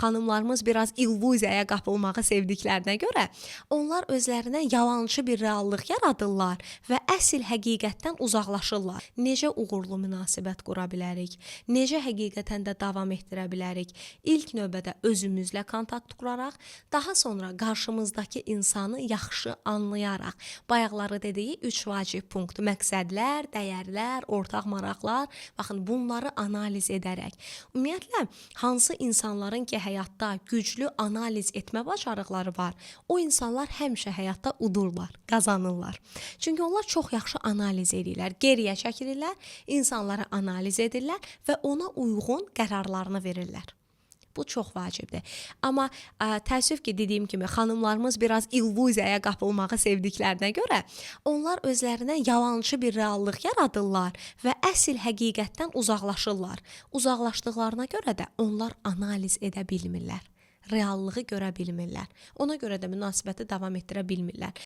xanımlarımız biraz illüziyaya qapılmağı sevdiklərinə görə, onlar özlərinə yalançı bir reallıq yaradırlar və əsl həqiqətdən uzaqlaşırlar. Necə uğurlu münasibət qura bilərik? Necə həqiqətən də davam etdirə bilərik? İlk növbədə özümüzlə kontakt quraraq, daha sonra qarşımızdakı insanı yaxşı anlayaraq, bayaqları dediyi 3 vacib punkt, məqsədlər, dəyərlər, ortaq maraqlar, baxın bunları analiz edərək. Ümumiyyətlə, hansı insanların ki həyatda güclü analiz etmə bacarıqları var, o insanlar həmişə həyatda udurlar, qazanırlar. Çünki onlar çox yaxşı analiz edirlər, geriyə çəkilirlər, insanları analiz edirlər və ona uyğun qərarlarını verirlər. Bu çox vacibdir. Amma təəssüf ki, dediyim kimi, xanımlarımız biraz illüziyaya qapılmağı sevdiklərinə görə, onlar özlərinə yalançı bir reallıq yaradırlar və əsl həqiqətdən uzaqlaşırlar. Uzaqlaşdıqlarına görə də onlar analiz edə bilmirlər. Reallığı görə bilmirlər. Ona görə də münasibəti davam etdirə bilmirlər.